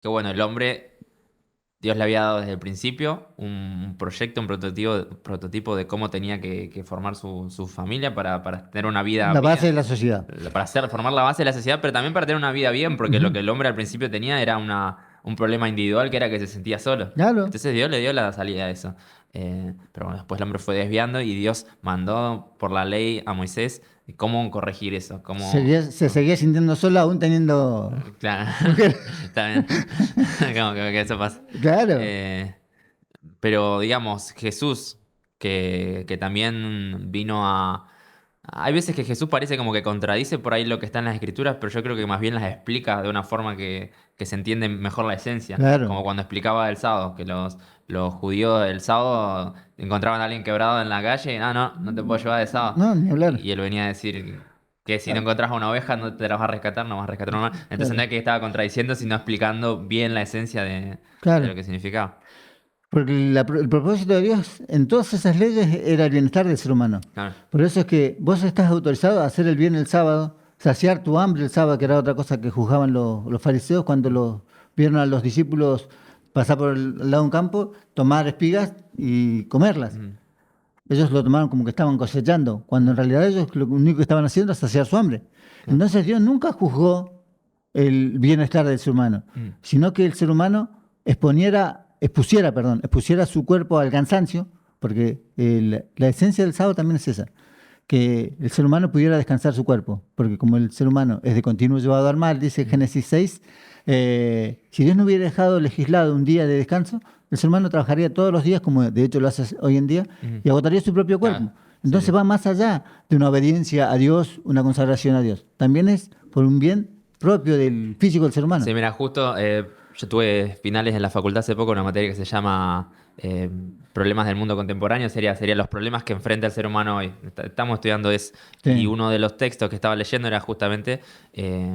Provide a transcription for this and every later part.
que bueno, el hombre, Dios le había dado desde el principio un proyecto, un prototipo de cómo tenía que formar su familia para tener una vida La base bien, de la sociedad. formar la base de la sociedad, pero también para tener una vida bien, porque lo Ujú. que el hombre al principio tenía era un problema individual que era que se sentía solo. Claro. Entonces Dios le dio la salida a eso. Pero bueno, después el hombre fue desviando y Dios mandó por la ley a Moisés cómo corregir eso, Se seguía sintiendo solo aún teniendo Claro, mujer. está bien. Como que eso pasa. Claro. Eh, pero digamos, Jesús, que también vino a... Hay veces que Jesús parece como que contradice por ahí lo que está en las escrituras, pero yo creo que más bien las explica de una forma que se entiende mejor la esencia. Claro. Como cuando explicaba el sábado, que los judíos el sábado encontraban a alguien quebrado en la calle y no te puedo llevar de sábado. No, ni hablar. Y él venía a decir que si no Ah, encontrás una oveja no te la vas a rescatar, no vas a rescatar una más. Entonces no claro. es que estaba contradiciendo, sino explicando bien la esencia de lo Claro. que significaba. Porque el propósito de Dios en todas esas leyes era el bienestar del ser humano. Claro. Por eso es que vos estás autorizado a hacer el bien el sábado, saciar tu hambre el sábado, que era otra cosa que juzgaban los fariseos cuando vieron a los discípulos pasar por el lado de un campo, tomar espigas y comerlas. Ujú. Ellos lo tomaron como que estaban cosechando, cuando en realidad ellos lo único que estaban haciendo era saciar su hambre. Claro. Entonces Dios nunca juzgó el bienestar del ser humano, Mm. sino que el ser humano expusiera su cuerpo al cansancio, porque la esencia del sábado también es esa, que el ser humano pudiera descansar su cuerpo, porque como el ser humano es de continuo llevado al mal, dice Mm. Génesis 6, si Dios no hubiera dejado legislado un día de descanso, el ser humano trabajaría todos los días, como de hecho lo hace hoy en día, Ujú. y agotaría su propio Claro. cuerpo. Sí, Entonces sí. va más allá de una obediencia a Dios, una consagración a Dios. También es por un bien propio del físico del ser humano. Sí, mira, justo yo tuve finales en la facultad hace poco una materia que se llama Problemas del mundo contemporáneo, sería los problemas que enfrenta el ser humano hoy. Estamos estudiando eso. Y Sí. uno de los textos que estaba leyendo era justamente, eh,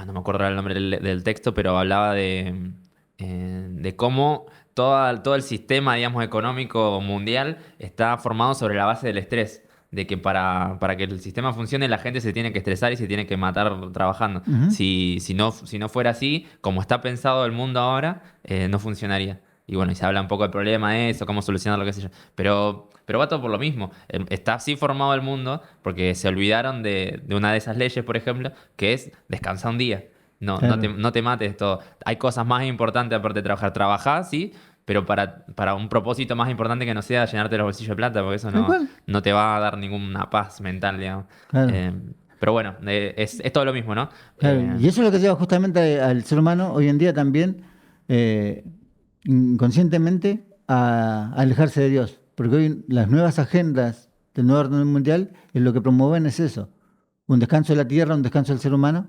no me acuerdo el nombre del texto, pero hablaba de cómo todo el sistema, digamos, económico mundial está formado sobre la base del estrés. De que para que el sistema funcione, la gente se tiene que estresar y se tiene que matar trabajando. Ujú. Si no fuera así, como está pensado el mundo ahora, no funcionaría. Y bueno, y se habla un poco del problema de eso, cómo solucionarlo, qué sé yo. Pero va todo por lo mismo. Está así formado el mundo porque se olvidaron de una de esas leyes, por ejemplo, que es descansar un día. Claro. No te mates todo. Hay cosas más importantes aparte de trabajar. Trabajás, sí, pero para un propósito más importante que no sea llenarte los bolsillos de plata, porque eso Tal no, cual. no te va a dar ninguna paz mental, digamos. Claro. Eh, pero bueno, es todo lo mismo, ¿no? Claro, Eh, y eso es lo que lleva justamente al ser humano hoy en día también eh, inconscientemente a alejarse de Dios. Porque hoy las nuevas agendas del nuevo orden mundial lo que promueven es eso, un descanso de la tierra, un descanso del ser humano,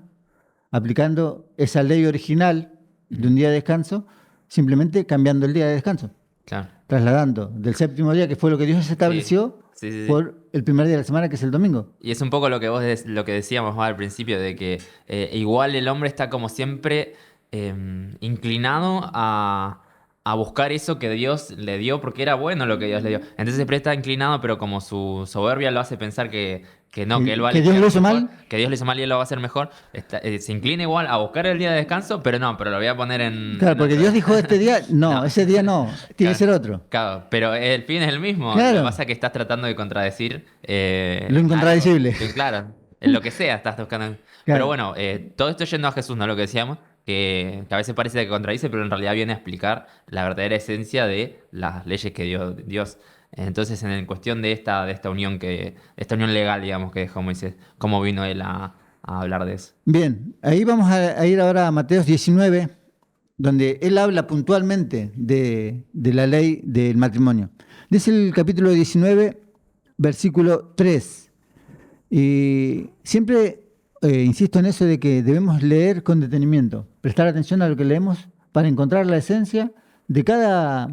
aplicando esa ley original de ujú, un día de descanso, simplemente cambiando el día de descanso, claro. trasladando del séptimo día, que fue lo que Dios Sí, estableció, sí, sí, sí. por el primer día de la semana, que es el domingo. Y es un poco lo que lo que decíamos más al principio, de que igual el hombre está como siempre inclinado a buscar eso que Dios le dio, porque era bueno lo que Dios le dio. Entonces siempre está inclinado, pero como su soberbia lo hace pensar que no, que él va a Que Dios elegir lo algo hizo mejor, mal. que Dios lo hizo mal y él lo va a hacer mejor. Se inclina igual a buscar el día de descanso, pero no, pero lo voy a poner Claro, en porque otro. Dios dijo este día, no, No. ese día no, tiene que Claro, ser otro. claro, pero el fin es el mismo. Lo que Claro, pasa es que estás tratando de contradecir lo algo. incontradecible. Claro, en lo que sea estás buscando. Pero Claro. bueno, todo esto yendo a Jesús, ¿no? Lo que decíamos, que a veces parece que contradice, pero en realidad viene a explicar la verdadera esencia de las leyes que dio Dios. Entonces, en cuestión de esta unión de esta unión legal, digamos, que dejó Moisés, ¿cómo vino él a hablar de eso? Bien, ahí vamos a ir ahora a Mateos 19, donde él habla puntualmente de la ley del matrimonio. Dice el capítulo 19, versículo 3. Y siempre insisto en eso de que debemos leer con detenimiento, prestar atención a lo que leemos para encontrar la esencia de cada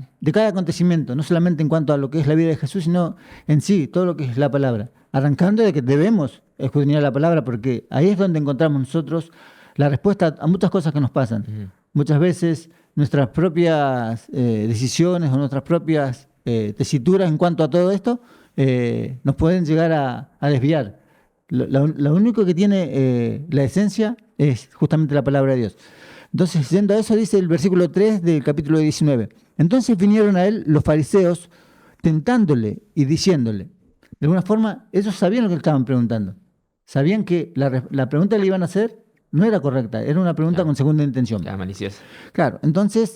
acontecimiento, no solamente en cuanto a lo que es la vida de Jesús, sino en sí, todo lo que es la palabra. Arrancando de que debemos escudriñar la palabra, porque ahí es donde encontramos nosotros la respuesta a muchas cosas que nos pasan. Ujú. Muchas veces nuestras propias decisiones o nuestras propias tesituras en cuanto a todo esto nos pueden llegar a desviar. Lo único que tiene la esencia es justamente la palabra de Dios. Entonces, yendo a eso, dice el versículo 3 del capítulo 19. Entonces vinieron a él los fariseos tentándole y diciéndole. De alguna forma, ellos sabían lo que le estaban preguntando. Sabían que la pregunta que le iban a hacer no era correcta, era una pregunta Claro. con segunda intención. Claro, malicioso. Claro, entonces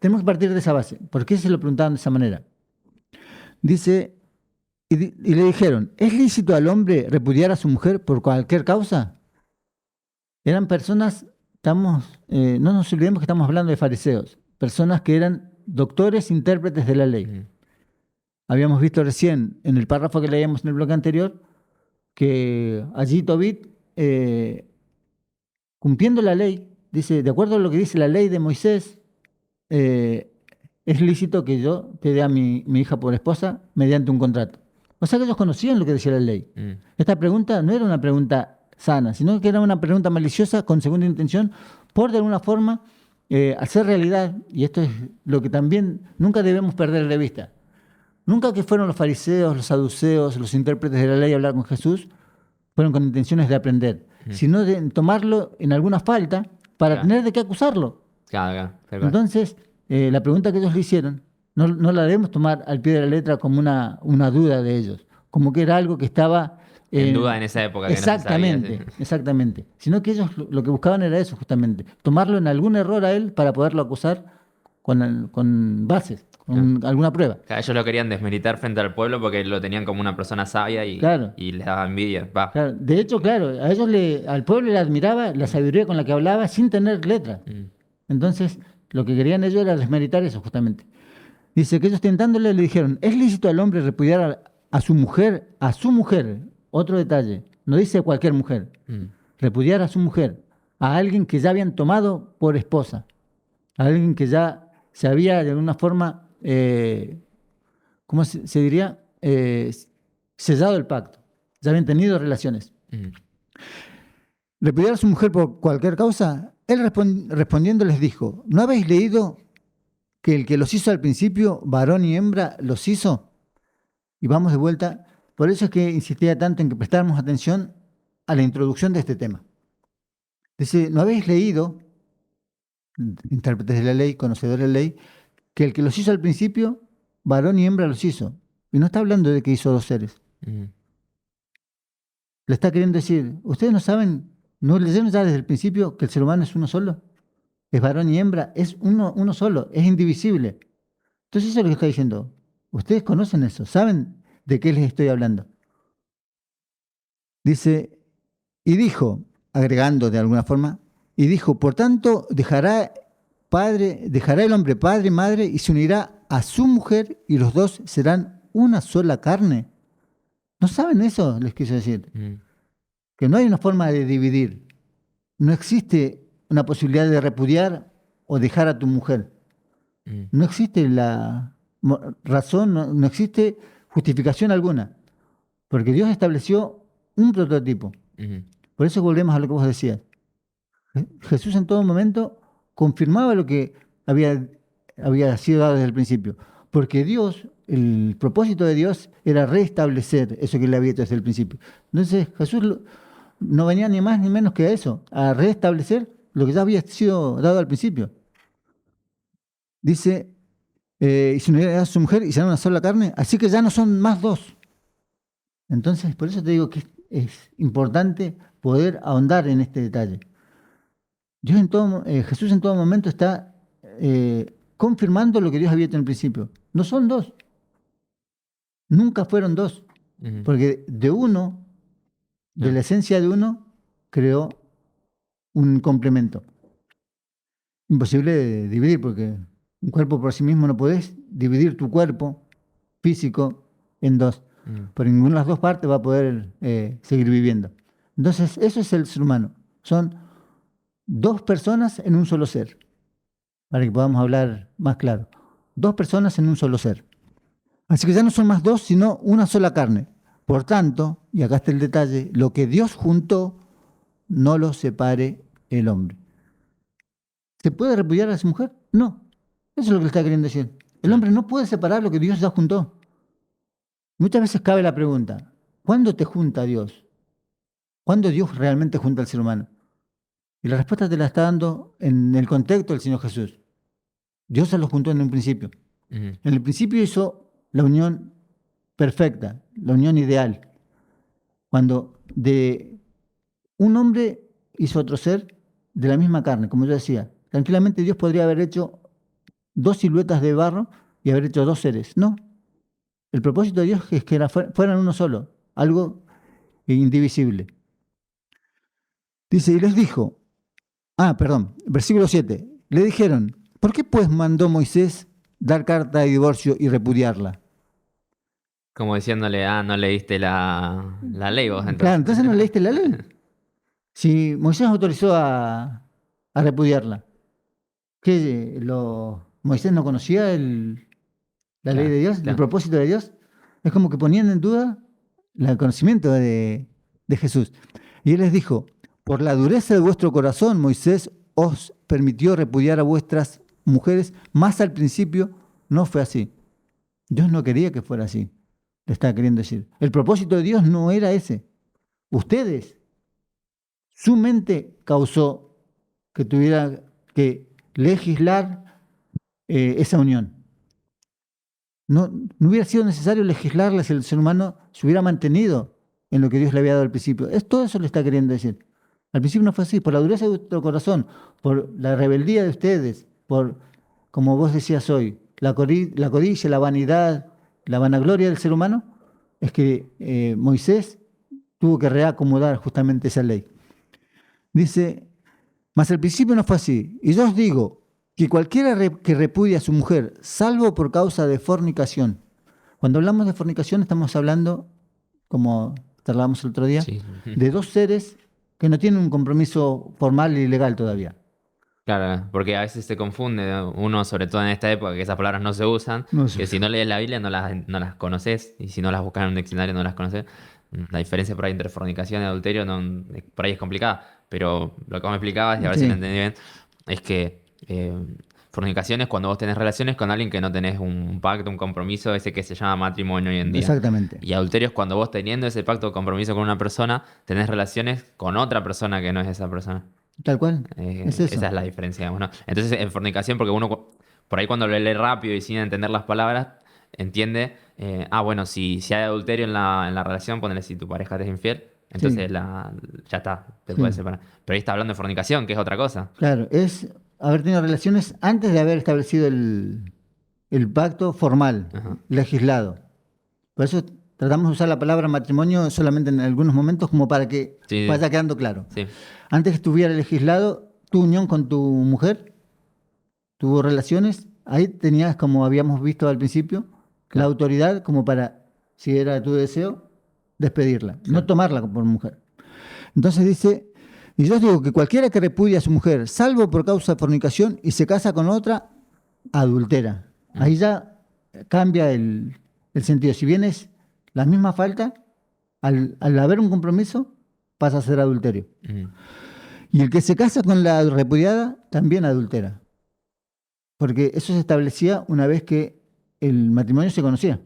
tenemos que partir de esa base. ¿Por qué se lo preguntaban de esa manera? Dice, y le dijeron, ¿es lícito al hombre repudiar a su mujer por cualquier causa? Eran personas, no nos olvidemos que estamos hablando de fariseos, personas que eran doctores, intérpretes de la ley. Ujú. Habíamos visto recién en el párrafo que leíamos en el bloque anterior que allí Tobit, cumpliendo la ley, dice, de acuerdo a lo que dice la ley de Moisés, es lícito que yo te dé a mi hija por esposa mediante un contrato. O sea que ellos conocían lo que decía la ley. Esta pregunta no era una pregunta sana, sino que era una pregunta maliciosa con segunda intención por de alguna forma hacer realidad, y esto es lo que también nunca debemos perder de vista. Nunca que fueron los fariseos, los saduceos, los intérpretes de la ley a hablar con Jesús, fueron con intenciones de aprender, sino de tomarlo en alguna falta para Claro. tener de qué acusarlo. Claro, tal cual. Entonces, la pregunta que ellos le hicieron, no la debemos tomar al pie de la letra como una duda de ellos, como que era algo que estaba En duda en esa época que no se sabía, exactamente, sí. exactamente. Sino que ellos lo que buscaban era eso justamente, tomarlo en algún error a él para poderlo acusar con bases, con alguna prueba. Claro, ellos lo querían desmeritar frente al pueblo porque lo tenían como una persona sabia Claro. y les daba envidia. Va. Claro, de hecho, claro, a ellos al pueblo le admiraba la sabiduría con la que hablaba sin tener letra. Entonces, lo que querían ellos era desmeritar eso justamente. Dice que ellos tentándole le dijeron, ¿es lícito al hombre repudiar a su mujer? A su mujer, otro detalle, no dice cualquier mujer, repudiar a su mujer, a alguien que ya habían tomado por esposa, a alguien que ya se había de alguna forma, ¿cómo se diría? Sellado el pacto, ya habían tenido relaciones. ¿Repudiar a su mujer por cualquier causa? Él respondiendo les dijo, ¿no habéis leído que el que los hizo al principio, varón y hembra, los hizo? Y vamos de vuelta. Por eso es que insistía tanto en que prestáramos atención a la introducción de este tema. Dice, ¿no habéis leído, intérpretes de la ley, conocedores de la ley, que el que los hizo al principio, varón y hembra los hizo? Y no está hablando de que hizo dos seres. Le está queriendo decir, ¿ustedes no saben, no leyeron ya desde el principio que el ser humano es uno solo? Es varón y hembra, es uno solo, es indivisible. Entonces eso es lo que está diciendo. Ustedes conocen eso, saben de qué les estoy hablando. Dice, y dijo, agregando de alguna forma, y dijo, por tanto, dejará el hombre padre y madre y se unirá a su mujer y los dos serán una sola carne. ¿No saben eso? Les quiso decir. Que no hay una forma de dividir. No existe una posibilidad de repudiar o dejar a tu mujer. No existe la razón, no existe justificación alguna. Porque Dios estableció un prototipo. Por eso volvemos a lo que vos decías. Jesús en todo momento confirmaba lo que había sido dado desde el principio. Porque Dios, el propósito de Dios era restablecer eso que le había hecho desde el principio. Entonces Jesús no venía ni más ni menos que a eso, a restablecer lo que ya había sido dado al principio. Dice, y se unirá a su mujer y será una sola carne, así que ya no son más dos. Entonces, por eso te digo que es importante poder ahondar en este detalle. Jesús en todo momento está confirmando lo que Dios había hecho en el principio. No son dos. Nunca fueron dos. Porque de uno, de la esencia de uno, creó un complemento. Imposible de dividir, porque un cuerpo por sí mismo no podés dividir tu cuerpo físico en dos. Por ninguna de las dos partes va a poder seguir viviendo. Entonces, eso es el ser humano. Son dos personas en un solo ser. Para que podamos hablar más claro. Dos personas en un solo ser. Así que ya no son más dos, sino una sola carne. Por tanto, y acá está el detalle, lo que Dios juntó, no lo separe el hombre. ¿Se puede repudiar a esa mujer? No. Eso es lo que le está queriendo decir. El hombre no puede separar lo que Dios ya juntó. Muchas veces cabe la pregunta, ¿cuándo te junta Dios? ¿Cuándo Dios realmente junta al ser humano? Y la respuesta te la está dando en el contexto del Señor Jesús. Dios se los juntó en un principio. Ujú. En el principio hizo la unión perfecta, la unión ideal. Cuando de un hombre hizo otro ser de la misma carne, como yo decía. Tranquilamente Dios podría haber hecho dos siluetas de barro y haber hecho dos seres. No. El propósito de Dios es que fueran uno solo, algo indivisible. Dice, y les dijo, versículo 7. Le dijeron, ¿por qué pues mandó Moisés dar carta de divorcio y repudiarla? Como diciéndole, no leíste la ley vos Claro, entonces. entonces no leíste la ley. Si Moisés autorizó a repudiarla, ¿qué? ¿Moisés no conocía la ley Claro, de Dios, el claro. propósito de Dios? Es como que ponían en duda el conocimiento de Jesús. Y él les dijo, por la dureza de vuestro corazón, Moisés os permitió repudiar a vuestras mujeres, más al principio no fue así. Dios no quería que fuera así, le estaba queriendo decir. El propósito de Dios no era ese. Ustedes, su mente causó que tuviera que legislar esa unión. No hubiera sido necesario legislarla si el ser humano se hubiera mantenido en lo que Dios le había dado al principio. Todo eso le está queriendo decir. Al principio no fue así, por la dureza de vuestro corazón, por la rebeldía de ustedes, por, como vos decías hoy, la codicia, la vanidad, la vanagloria del ser humano, es que Moisés tuvo que reacomodar justamente esa ley. Dice, mas al principio no fue así. Y yo os digo que cualquiera que repudie a su mujer, salvo por causa de fornicación. Cuando hablamos de fornicación estamos hablando, como charlábamos el otro día, Sí. de dos seres que no tienen un compromiso formal y legal todavía. Claro, porque a veces se confunde uno, sobre todo en esta época, que esas palabras no se usan, No sé. que si no lees la Biblia no las conoces, y si no las buscas en un diccionario no las conoces. La diferencia por ahí entre fornicación y adulterio por ahí es complicada, pero lo que vos me explicabas, y a ver si lo Sí, entendí bien, es que fornicación es cuando vos tenés relaciones con alguien que no tenés un pacto, un compromiso, ese que se llama matrimonio hoy en día. exactamente. Y adulterio es cuando vos teniendo ese pacto o compromiso con una persona, tenés relaciones con otra persona que no es esa persona. Tal cual. Es Esa eso. es la diferencia, digamos, ¿no? Entonces, en fornicación, porque uno por ahí cuando lo lee rápido y sin entender las palabras, entiende, bueno, si hay adulterio en la relación, ponele si tu pareja te es infiel, Sí, entonces ya está, te puedes sí. separar. Pero ahí está hablando de fornicación, que es otra cosa. Claro, es haber tenido relaciones antes de haber establecido el pacto formal, Ajá. legislado. Por eso tratamos de usar la palabra matrimonio solamente en algunos momentos como para que Sí, vaya quedando claro. sí, Antes que estuviera legislado tu unión con tu mujer, tuvo relaciones, ahí tenías, como habíamos visto al principio, la claro, autoridad como para, si era tu deseo, despedirla, no claro. tomarla por mujer. Entonces dice, y yo os digo que cualquiera que repudie a su mujer, salvo por causa de fornicación, y se casa con otra, adultera. Mm, Ahí ya cambia el sentido. Si bien es la misma falta, al haber un compromiso, pasa a ser adulterio. mm, Y el que se casa con la repudiada, también adultera. Porque eso se establecía una vez que el matrimonio se conocía,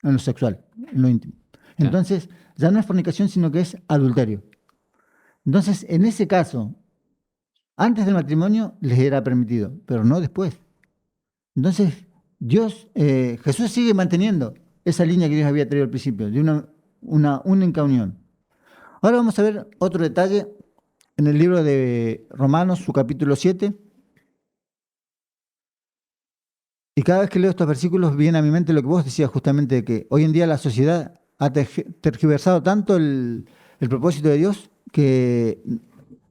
en lo sexual, en lo íntimo. claro. Entonces, ya no es fornicación, sino que es adulterio. Entonces, en ese caso, antes del matrimonio les era permitido, pero no después. Entonces, Jesús sigue manteniendo esa línea que Dios había traído al principio, de una única unión. Ahora vamos a ver otro detalle en el libro de Romanos, su capítulo 7. Y cada vez que leo estos versículos viene a mi mente lo que vos decías justamente, de que hoy en día la sociedad ha tergiversado tanto el propósito de Dios que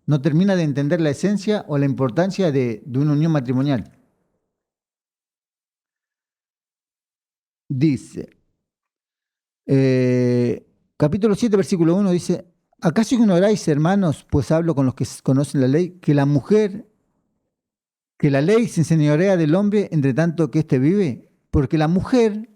no termina de entender la esencia o la importancia de una unión matrimonial. Dice, capítulo 7, versículo 1 dice, ¿acaso ignoráis, hermanos, pues hablo con los que conocen la ley, que la ley se enseñorea del hombre entre tanto que éste vive? Porque la mujer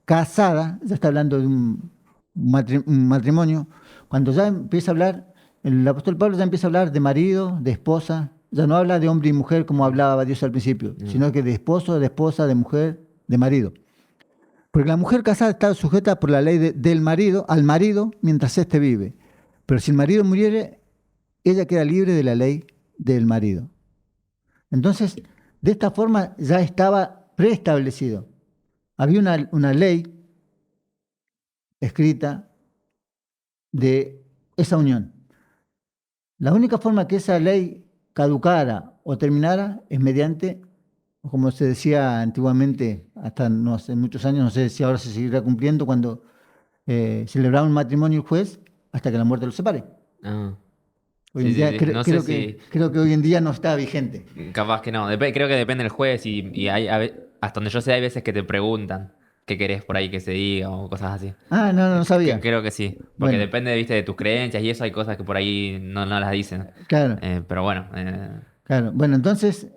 casada, ya está hablando de un matrimonio, cuando ya empieza a hablar, el apóstol Pablo ya empieza a hablar de marido, de esposa, ya no habla de hombre y mujer como hablaba Dios al principio, Mm, sino que de esposo, de esposa, de mujer, de marido. Porque la mujer casada está sujeta por la ley del marido al marido mientras éste vive. Pero si el marido muriere, ella queda libre de la ley del marido. Entonces, de esta forma ya estaba preestablecido. Había una ley escrita de esa unión. La única forma que esa ley caducara o terminara es mediante, como se decía antiguamente, hasta no hace muchos años, no sé si ahora se seguirá cumpliendo, cuando celebraba un matrimonio el juez hasta que la muerte los separe. Ah, Hoy sí, en sí, día sí. No sé si. creo que hoy en día no está vigente. Capaz que no. Creo que depende del juez y hay, hasta donde yo sé hay veces que te preguntan qué querés por ahí que se diga o cosas así. Ah, no, no sabía. Creo que sí. Porque Bueno, depende, viste, de tus creencias y eso hay cosas que por ahí no las dicen. claro, Pero bueno. claro. Bueno, entonces,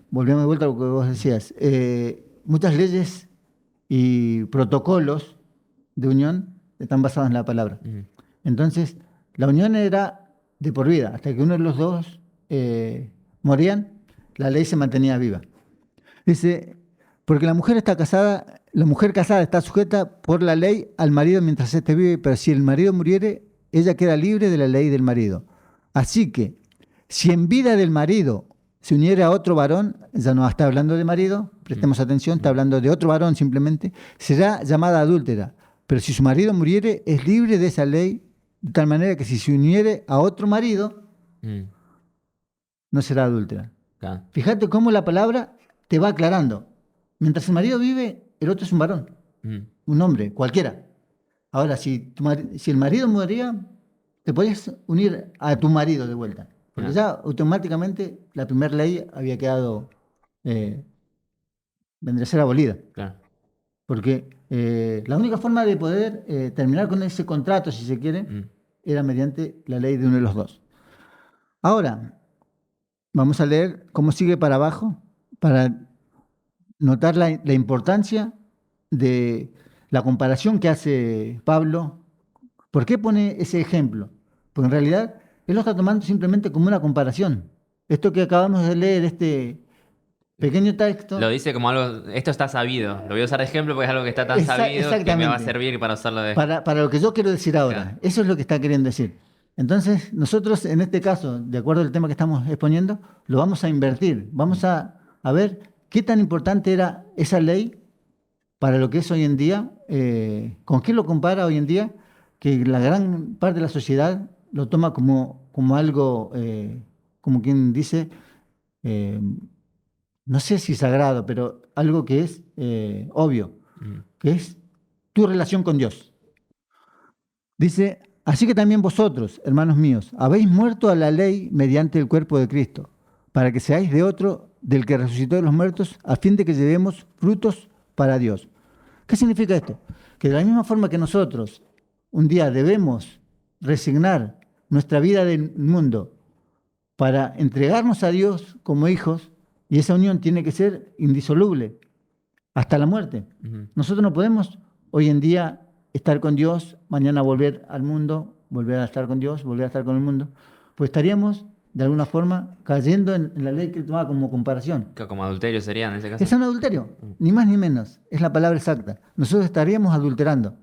volvemos de vuelta a lo que vos decías. Muchas leyes y protocolos de unión están basados en la palabra. Mm, Entonces, la unión era de por vida. Hasta que uno de los dos morían, la ley se mantenía viva. Dice, porque la mujer casada está sujeta por la ley al marido mientras éste vive, pero si el marido muriere, ella queda libre de la ley del marido. Así que, si en vida del marido se uniere a otro varón, ya no está hablando de marido, mm, prestemos atención, está mm, hablando de otro varón simplemente, será llamada adúltera. Pero si su marido muriere, es libre de esa ley, de tal manera que si se uniere a otro marido, mm, no será adúltera. claro. Fíjate cómo la palabra te va aclarando. Mientras el marido vive, el otro es un varón, Mm, un hombre, cualquiera. Ahora, si el marido moría, te podías unir a tu marido de vuelta. Porque claro, ya automáticamente la primera ley había quedado, eh, vendría a ser abolida. claro. Porque la única forma de poder terminar con ese contrato, si se quiere, Mm, era mediante la ley de uno de los dos. Ahora, vamos a leer cómo sigue para abajo para notar la importancia de la comparación que hace Pablo. ¿Por qué pone ese ejemplo? Porque en realidad él lo está tomando simplemente como una comparación. Esto que acabamos de leer, este pequeño Lo texto, dice como algo, esto está sabido. Lo voy a usar de ejemplo porque es algo que está tan sabido que me va a exactamente, servir para usarlo de... para lo que yo quiero decir Claro. ahora. Eso es lo que está queriendo decir. Entonces, nosotros en este caso, de acuerdo al tema que estamos exponiendo, lo vamos a invertir. Vamos a ver qué tan importante era esa ley para lo que es hoy en día, ¿con qué lo compara hoy en día? Que la gran parte de la sociedad lo toma como algo, como quien dice, eh, no sé si sagrado, pero algo que es obvio, Mm, que es tu relación con Dios. Dice, así que también vosotros, hermanos míos, habéis muerto a la ley mediante el cuerpo de Cristo, para que seáis de otro, del que resucitó de los muertos, a fin de que llevemos frutos para Dios. ¿Qué significa esto? Que de la misma forma que nosotros un día debemos resignar nuestra vida del mundo para entregarnos a Dios como hijos, y esa unión tiene que ser indisoluble hasta la muerte. ujú, Nosotros no podemos hoy en día estar con Dios, mañana volver al mundo, volver a estar con Dios, volver a estar con el mundo, pues estaríamos de alguna forma cayendo en la ley que toma como comparación. como adulterio sería en ese caso. Es un adulterio, Mm, ni más ni menos, es la palabra exacta. Nosotros estaríamos adulterando,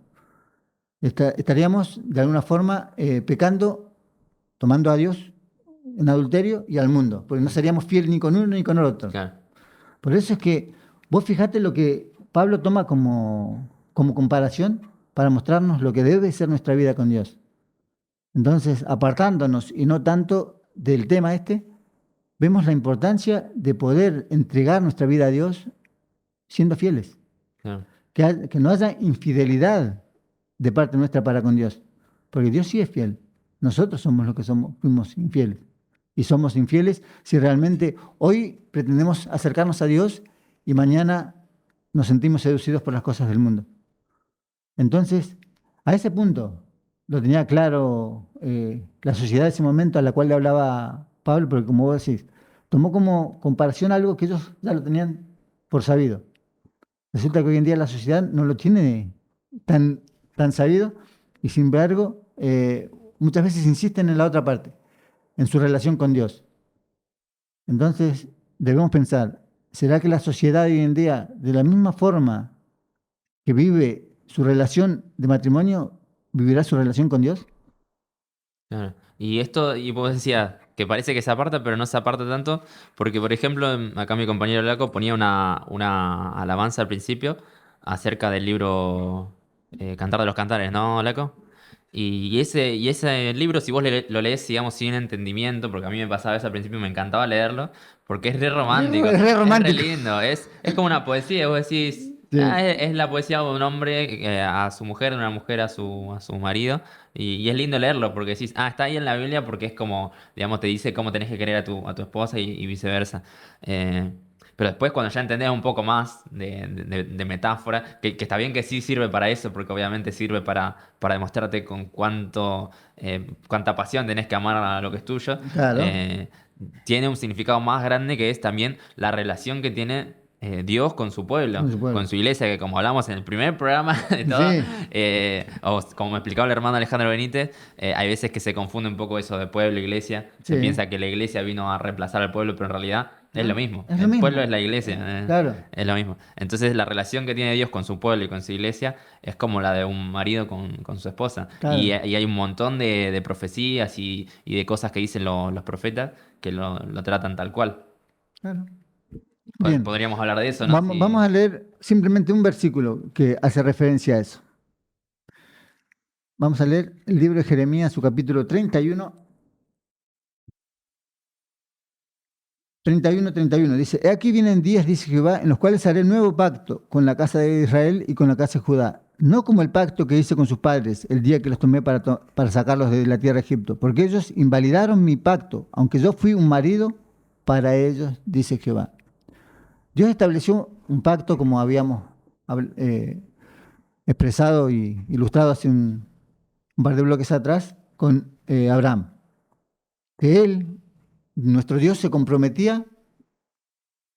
estaríamos de alguna forma pecando, tomando a Dios en adulterio y al mundo, porque no seríamos fieles ni con uno ni con el otro. claro. Por eso es que vos fijate lo que Pablo toma como comparación para mostrarnos lo que debe ser nuestra vida con Dios. Entonces, apartándonos y no tanto del tema este, vemos la importancia de poder entregar nuestra vida a Dios siendo fieles. Claro. Que no haya infidelidad de parte nuestra para con Dios. Porque Dios sí es fiel. Nosotros somos los que fuimos infieles. Y somos infieles si realmente hoy pretendemos acercarnos a Dios y mañana nos sentimos seducidos por las cosas del mundo. Entonces, a ese punto lo tenía claro la sociedad de ese momento a la cual le hablaba Pablo, porque como vos decís, tomó como comparación algo que ellos ya lo tenían por sabido. Resulta que hoy en día la sociedad no lo tiene tan sabido y sin embargo muchas veces insisten en la otra parte, en su relación con Dios. Entonces debemos pensar, ¿será que la sociedad hoy en día, de la misma forma que vive su relación de matrimonio, vivirá su relación con Dios? Claro. Y esto, y vos decías, que parece que se aparta, pero no se aparta tanto, porque por ejemplo, acá mi compañero Laco ponía una alabanza al principio acerca del libro Cantar de los Cantares, ¿no, Laco? Y ese libro, si vos lo lees, digamos, sin entendimiento, porque a mí me pasaba eso al principio, me encantaba leerlo, porque es re romántico, Es re es re romántico. lindo, es como una poesía, vos decís, Sí, es la poesía de un hombre a su mujer, de una mujer a su marido, y es lindo leerlo, porque decís, está ahí en la Biblia porque es como, digamos, te dice cómo tenés que querer a tu esposa y viceversa. Eh, pero después cuando ya entendés un poco más de metáfora, que está bien que sí sirve para eso, porque obviamente sirve para demostrarte con cuánta pasión tenés que amar a lo que es tuyo, claro. eh, tiene un significado más grande que es también la relación que tiene Dios con su pueblo, Con su con pueblo. su iglesia, que como hablamos en el primer programa de todo, Sí, o como me explicaba el hermano Alejandro Benítez, hay veces que se confunde un poco eso de pueblo e iglesia. Se sí. piensa que la iglesia vino a reemplazar al pueblo, pero en realidad es lo ¿No? mismo. Es lo El pueblo es mismo. la iglesia, Claro, es lo mismo. Entonces la relación que tiene Dios con su pueblo y con su iglesia es como la de un marido con su esposa. Y, claro, y hay un montón de profecías y de cosas que dicen los profetas que lo tratan tal cual. claro. Bien. Podríamos hablar de eso, ¿no? Vamos a leer simplemente un versículo que hace referencia a eso. Vamos a leer el libro de Jeremías, su capítulo 31. Dice, he aquí vienen días, dice Jehová, en los cuales haré nuevo pacto con la casa de Israel y con la casa de Judá. No como el pacto que hice con sus padres el día que los tomé para sacarlos de la tierra de Egipto, porque ellos invalidaron mi pacto, aunque yo fui un marido para ellos, dice Jehová. Dios estableció un pacto, como habíamos expresado y ilustrado hace un par de bloques atrás, con Abraham, que él, nuestro Dios, se comprometía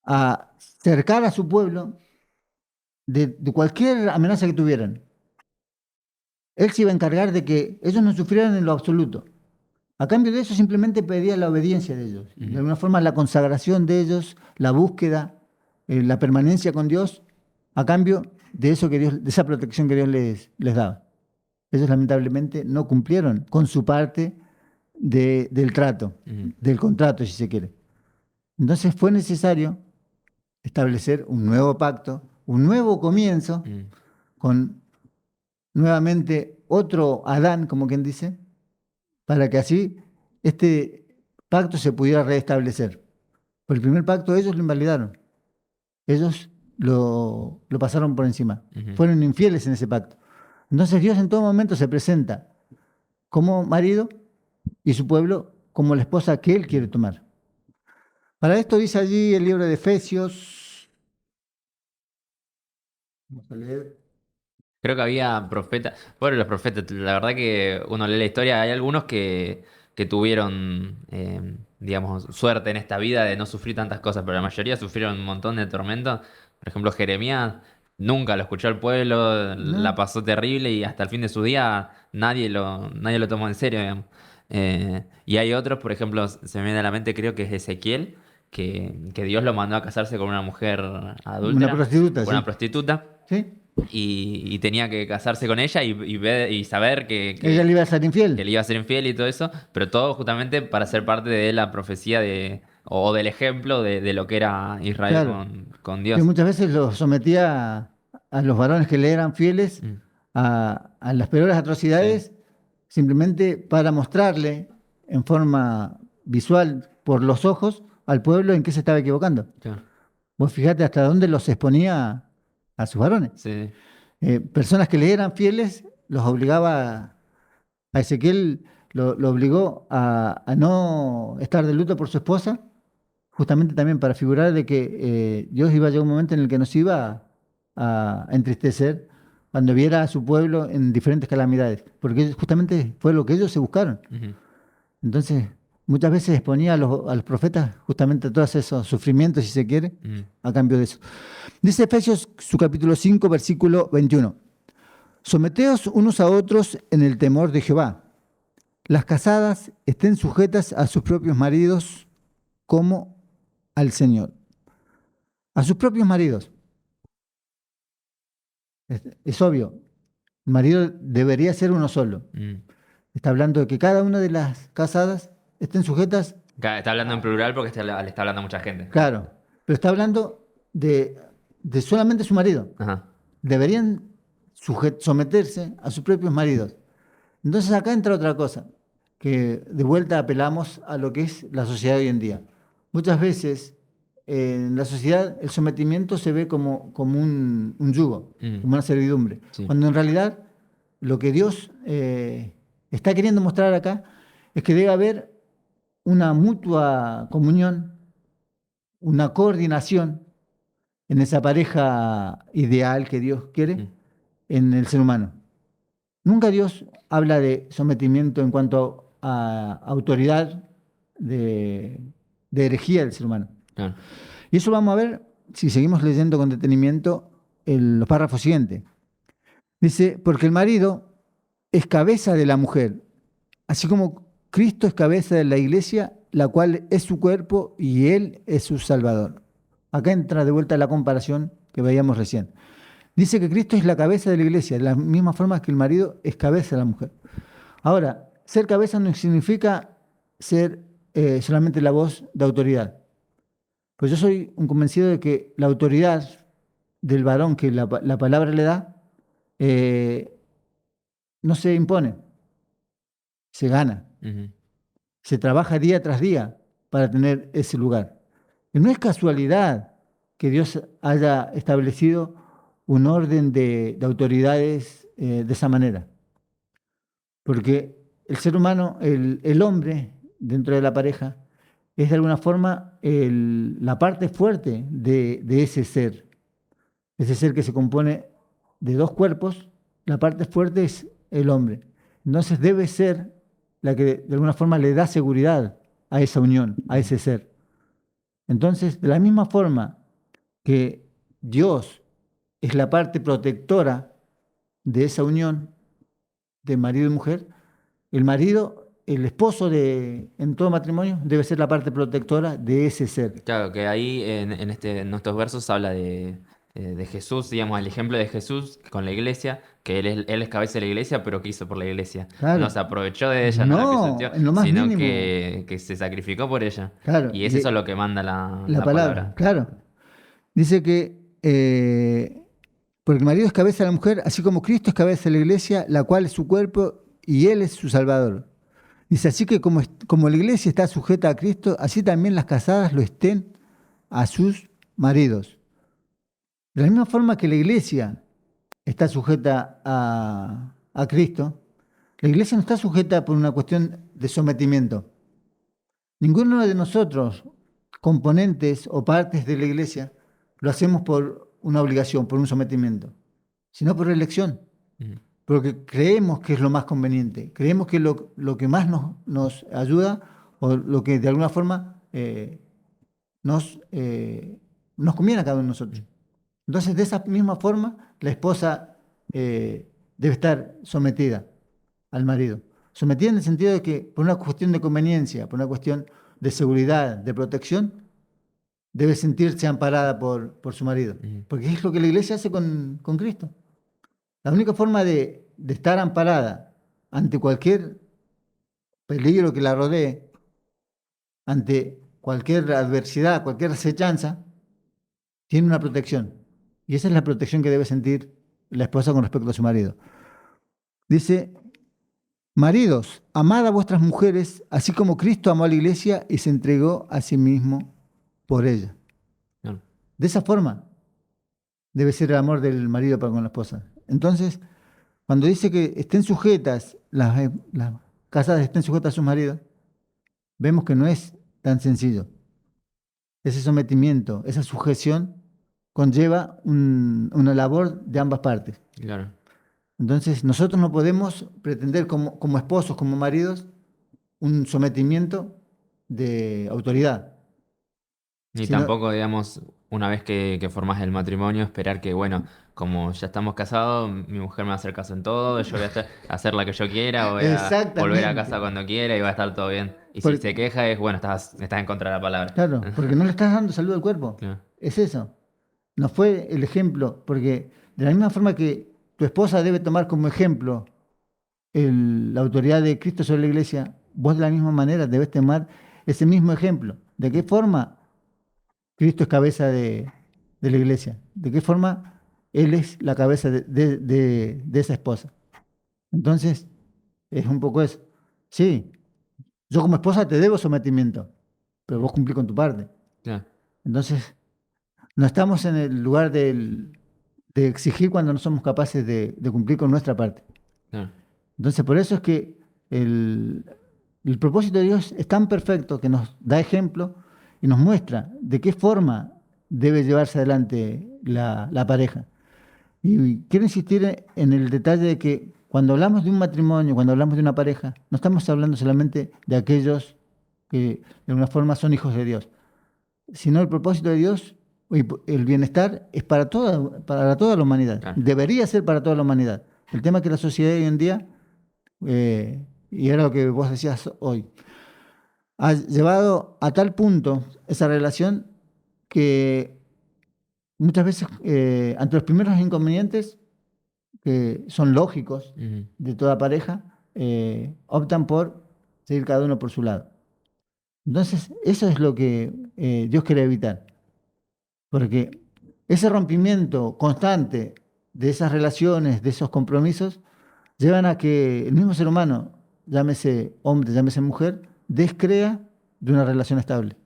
a cercar a su pueblo de cualquier amenaza que tuvieran. Él se iba a encargar de que ellos no sufrieran en lo absoluto. A cambio de eso simplemente pedía la obediencia de ellos. De Ujú, alguna forma la consagración de ellos, la búsqueda, la permanencia con Dios, a cambio de eso que Dios, de esa protección que Dios les daba. Ellos lamentablemente no cumplieron con su parte del trato, ujú, del contrato, si se quiere. Entonces fue necesario establecer un nuevo pacto, un nuevo comienzo, ujú, con nuevamente otro Adán, como quien dice, para que así este pacto se pudiera restablecer. Por el primer pacto ellos lo invalidaron, ellos lo pasaron por encima, ujú. fueron infieles en ese pacto. Entonces Dios en todo momento se presenta como marido y su pueblo como la esposa que él quiere Ujú. tomar. Para esto dice allí el libro de Efesios, vamos a leer, Creo que había profetas. Bueno, los profetas, la verdad que uno lee la historia, hay algunos que tuvieron, digamos, suerte en esta vida de no sufrir tantas cosas, pero la mayoría sufrieron un montón de tormentos. Por ejemplo, Jeremías nunca lo escuchó el pueblo, la ¿no? pasó terrible y hasta el fin de su día nadie lo tomó en serio, digamos. Y hay otros, por ejemplo, se me viene a la mente, creo que es Ezequiel, que Dios lo mandó a casarse con una mujer Una adúltera, prostituta, con sí. una prostituta ¿Sí? y tenía que casarse con ella y saber que, Ella le que- iba a ser que infiel. le iba a ser infiel y todo eso, pero todo justamente para ser parte de la profecía o del ejemplo de lo que era Israel Claro. con Que Dios. muchas veces los sometía a los varones que le eran fieles Mm, a las peores sí, atrocidades, simplemente para mostrarle en forma visual por los ojos al pueblo en qué se estaba equivocando. claro. Vos fijate hasta dónde los exponía a sus varones. Sí, Personas que le eran fieles los obligaba a Ezequiel, lo obligó a no estar de luto por su esposa, justamente también para figurar de que Dios iba a llegar un momento en el que nos iba a entristecer cuando viera a su pueblo en diferentes calamidades, porque justamente fue lo que ellos se buscaron. ujú, Entonces, muchas veces exponía a los profetas justamente a todos esos sufrimientos, si se quiere, ujú, a cambio de eso. Dice Efesios, su capítulo 5 versículo 21. Someteos unos a otros en el temor de Jehová. Las casadas estén sujetas a sus propios maridos como al Señor. A sus propios maridos. Es obvio, el marido debería ser uno solo. ujú, Está hablando de que cada una de las casadas estén sujetas Está hablando en plural porque le está hablando a mucha gente. Claro, pero está hablando de solamente su marido. Ajá. Deberían someterse a sus propios maridos. Entonces acá entra otra cosa, que de vuelta apelamos a lo que es la sociedad hoy en día. Muchas veces en la sociedad el sometimiento se ve como un yugo, como una servidumbre, Sí. cuando en realidad lo que Dios está queriendo mostrar acá es que debe haber una mutua comunión, una coordinación en esa pareja ideal que Dios quiere Mm. en el ser humano. Nunca Dios habla de sometimiento en cuanto a autoridad de herejía del ser humano. Claro. Y eso vamos a ver si seguimos leyendo con detenimiento los párrafos siguientes. Dice, porque el marido es cabeza de la mujer, así como Cristo es cabeza de la iglesia, la cual es su cuerpo y Él es su Salvador. Acá entra de vuelta la comparación que veíamos recién. Dice que Cristo es la cabeza de la iglesia, de la misma forma que el marido es cabeza de la mujer. Ahora, ser cabeza no significa ser solamente la voz de autoridad. Pues yo soy un convencido de que la autoridad del varón que la palabra le da eh, no se impone, se gana, Ujú. se trabaja día tras día para tener ese lugar. Y no es casualidad que Dios haya establecido un orden de autoridades de esa manera. Porque el ser humano, el hombre dentro de la pareja, es de alguna forma la parte fuerte de ese ser que se compone de dos cuerpos, la parte fuerte es el hombre. Entonces debe ser la que de alguna forma le da seguridad a esa unión, a ese ser. Entonces, de la misma forma que Dios es la parte protectora de esa unión de marido y mujer, el marido, el esposo en todo matrimonio, debe ser la parte protectora de ese ser. Claro, que ahí en estos versos habla de Jesús, digamos, el ejemplo de Jesús con la iglesia, que él es cabeza de la iglesia, pero ¿qué hizo por la iglesia? No Claro. se aprovechó de ella, no la No, pisoteó, en lo más sino mínimo. que se sacrificó por ella. Claro. Y es eso lo que manda la, La la palabra, palabra. claro. Dice que porque el marido es cabeza de la mujer, así como Cristo es cabeza de la iglesia, la cual es su cuerpo y Él es su Salvador. Dice, así que como la iglesia está sujeta a Cristo, así también las casadas lo estén a sus maridos. De la misma forma que la iglesia está sujeta a Cristo, la iglesia no está sujeta por una cuestión de sometimiento. Ninguno de nosotros, componentes o partes de la iglesia, lo hacemos por una obligación, por un sometimiento, sino por elección, Ujú. porque creemos que es lo más conveniente, creemos que lo que más nos ayuda o lo que de alguna forma nos conviene a cada uno de nosotros. Entonces, de esa misma forma, la esposa debe estar sometida al marido. Sometida en el sentido de que por una cuestión de conveniencia, por una cuestión de seguridad, de protección, debe sentirse amparada por su marido. Ujú. Porque es lo que la iglesia hace con Cristo. La única forma de estar amparada ante cualquier peligro que la rodee, ante cualquier adversidad, cualquier acechanza, tiene una protección. Y esa es la protección que debe sentir la esposa con respecto a su marido. Dice, maridos, amad a vuestras mujeres, así como Cristo amó a la iglesia y se entregó a sí mismo por ella. Claro. De esa forma debe ser el amor del marido para con la esposa. Entonces, cuando dice que estén sujetas, las casadas estén sujetas a sus maridos, vemos que no es tan sencillo. Ese sometimiento, esa sujeción, conlleva una labor de ambas partes. Claro. Entonces, nosotros no podemos pretender como esposos, como maridos, un sometimiento de autoridad. Ni Sino, tampoco, digamos, una vez que formas el matrimonio, esperar que, bueno, como ya estamos casados, mi mujer me va a hacer caso en todo, yo voy a hacer la que yo quiera, voy a volver a casa exactamente. cuando quiera y va a estar todo bien. Y si Por- se queja es, bueno, estás en contra de la palabra. claro, porque no le estás dando salud al cuerpo. Claro. Es eso. No fue el ejemplo, porque de la misma forma que tu esposa debe tomar como ejemplo la autoridad de Cristo sobre la iglesia, vos de la misma manera debes tomar ese mismo ejemplo. ¿De qué forma Cristo es cabeza de la iglesia? ¿De qué forma Él es la cabeza de esa esposa? Entonces, es un poco eso. Sí, yo como esposa te debo sometimiento, pero vos cumplís con tu parte. Claro, Entonces, no estamos en el lugar de exigir cuando no somos capaces de cumplir con nuestra parte. claro. Entonces, por eso es que el propósito de Dios es tan perfecto que nos da ejemplo y nos muestra de qué forma debe llevarse adelante la pareja. Y quiero insistir en el detalle de que cuando hablamos de un matrimonio, cuando hablamos de una pareja, no estamos hablando solamente de aquellos que de alguna forma son hijos de Dios, sino el propósito de Dios, y el bienestar es para toda la humanidad. Claro. Debería ser para toda la humanidad. El tema es que la sociedad hoy en día, y era lo que vos decías hoy, ha llevado a tal punto esa relación que muchas veces, ante los primeros inconvenientes, que son lógicos Ujú. de toda pareja, optan por seguir cada uno por su lado. Entonces, eso es lo que Dios quiere evitar, porque ese rompimiento constante de esas relaciones, de esos compromisos, llevan a que el mismo ser humano, llámese hombre, llámese mujer, descrea de una relación estable.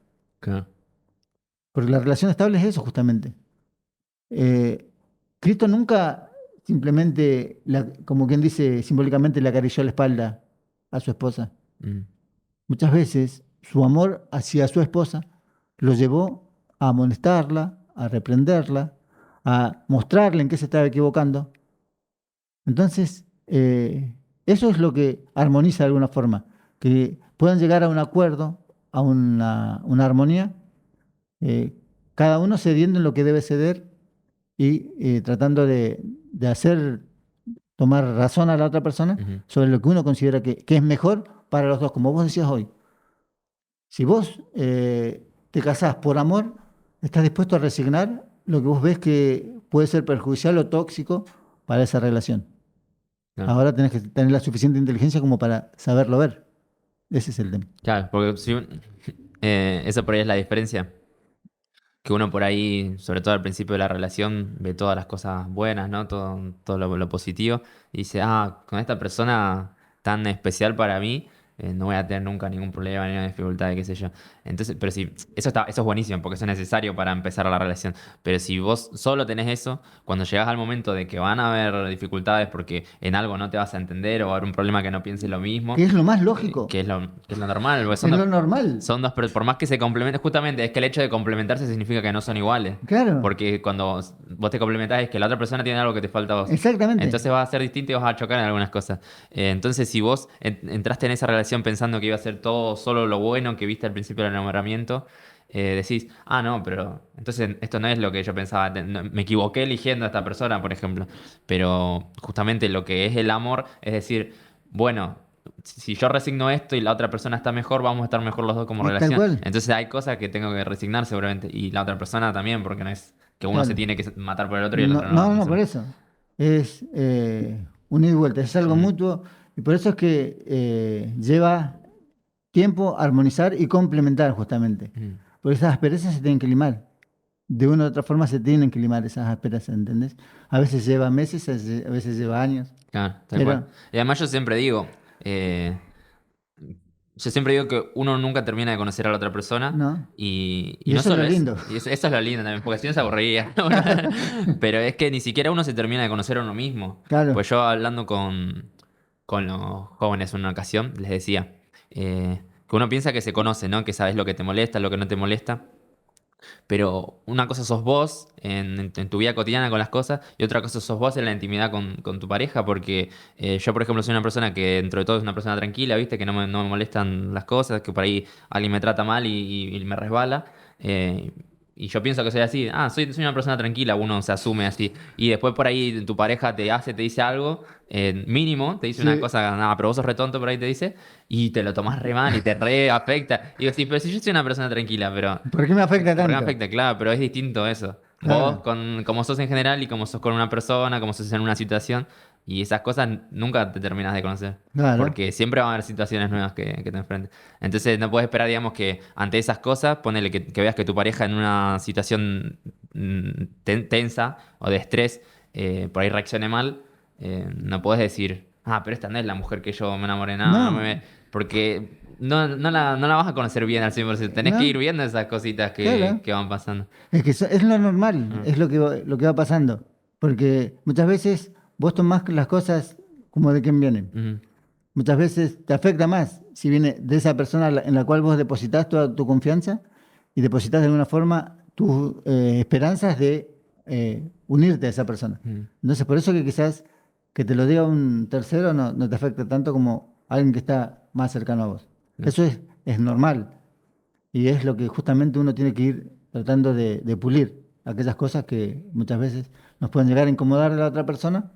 Claro. Porque la relación estable es eso justamente. Eh, Cristo nunca simplemente, como quien dice simbólicamente, le acarició la espalda a su esposa. Ujú. Muchas veces su amor hacia su esposa lo llevó a amonestarla, a reprenderla, a mostrarle en qué se estaba equivocando. Entonces, eso es lo que armoniza de alguna forma, que puedan llegar a un acuerdo, a una armonía, eh, cada uno cediendo en lo que debe ceder y tratando de hacer tomar razón a la otra persona Ujú. sobre lo que uno considera que es mejor para los dos, como vos decías hoy. Si vos te casás por amor, estás dispuesto a resignar lo que vos ves que puede ser perjudicial o tóxico para esa relación. Claro. Ahora tenés que tener la suficiente inteligencia como para saberlo ver. Ese es el tema. Claro, porque si esa por ahí es la diferencia. Que uno por ahí, sobre todo al principio de la relación, ve todas las cosas buenas, ¿no? Todo lo positivo. Y dice, ah, con esta persona tan especial para mí, no voy a tener nunca ningún problema, ninguna dificultad, qué sé yo. Entonces, pero si, eso es buenísimo, porque eso es necesario para empezar la relación. Pero si vos solo tenés eso, cuando llegas al momento de que van a haber dificultades porque en algo no te vas a entender o va a haber un problema que no pienses lo mismo, Que es lo más lógico. que es lo normal, porque Es lo normal. pero por más que se complementen, justamente es que el hecho de complementarse significa que no son iguales. Claro, Porque cuando vos te complementás es que la otra persona tiene algo que te falta a vos. exactamente. Entonces vas a ser distinto y vas a chocar en algunas cosas. Entonces, si vos entraste en esa relación pensando que iba a ser todo solo lo bueno que viste al principio del enamoramiento, decís, ah, no, pero entonces esto no es lo que yo pensaba. Me equivoqué eligiendo a esta persona, por ejemplo. Pero justamente lo que es el amor es decir, bueno, si yo resigno esto y la otra persona está mejor, vamos a estar mejor los dos como Es tal relación. cual. Entonces hay cosas que tengo que resignar seguramente. Y la otra persona también, porque no es que uno se Claro. tiene que matar por el otro y el No, otro no. no, No no, sé. por eso. Es un ida y vuelta, es algo Mm, mutuo y por eso es que lleva tiempo armonizar y complementar justamente. mm. Porque esas asperezas se tienen que limar. De una u otra forma se tienen que limar esas asperezas, ¿entendés? A veces lleva meses, a veces lleva años. Claro, tal cual. Pero, Y además yo siempre digo que uno nunca termina de conocer a la otra persona ¿no? y Y no eso es lo solo eso, lindo. y eso es lo lindo también, porque si no se aburría. Pero es que ni siquiera uno se termina de conocer a uno mismo. Claro. Pues yo hablando con los jóvenes en una ocasión, les decía que uno piensa que se conoce, ¿no? Que sabes lo que te molesta, lo que no te molesta. Pero una cosa sos vos en tu vida cotidiana con las cosas y otra cosa sos vos en la intimidad con tu pareja, porque yo, por ejemplo, soy una persona que dentro de todo es una persona tranquila, ¿viste? Que no me molestan las cosas, que por ahí alguien me trata mal y me resbala. Y yo pienso que soy así, soy una persona tranquila, uno se asume así. Y después por ahí tu pareja te dice algo, mínimo, te dice una Sí. cosa, nada, pero vos sos retonto, por ahí te dice, y te lo tomás re mal y te re afecta. Y digo, sí, pero si yo soy una persona tranquila, pero ¿Por qué me afecta ¿por qué me tanto? afecta? Claro, pero es distinto eso. Vos, Claro. como sos en general y como sos con una persona, como sos en una situación, Y esas cosas nunca te terminas de conocer. Claro. Porque siempre van a haber situaciones nuevas que te enfrentes. Entonces no puedes esperar, digamos, que ante esas cosas, ponele que veas que tu pareja en una situación tensa o de estrés, por ahí reaccione mal, no puedes decir, ah, pero esta no es la mujer que yo me enamoré, no, No, porque no la vas a conocer bien al 100%. Tenés que ir no, viendo esas cositas claro. que van pasando. Es que es lo normal, Mm, es lo que va pasando. Porque muchas veces vos tomás las cosas como de quién vienen. ujú, Muchas veces te afecta más si viene de esa persona en la cual vos depositas toda tu confianza y depositas de alguna forma tus esperanzas de unirte a esa persona. ujú, Entonces, por eso que quizás que te lo diga un tercero no te afecta tanto como alguien que está más cercano a vos. no, Eso es normal y es lo que justamente uno tiene que ir tratando de pulir, aquellas cosas que muchas veces nos pueden llegar a incomodar a la otra persona,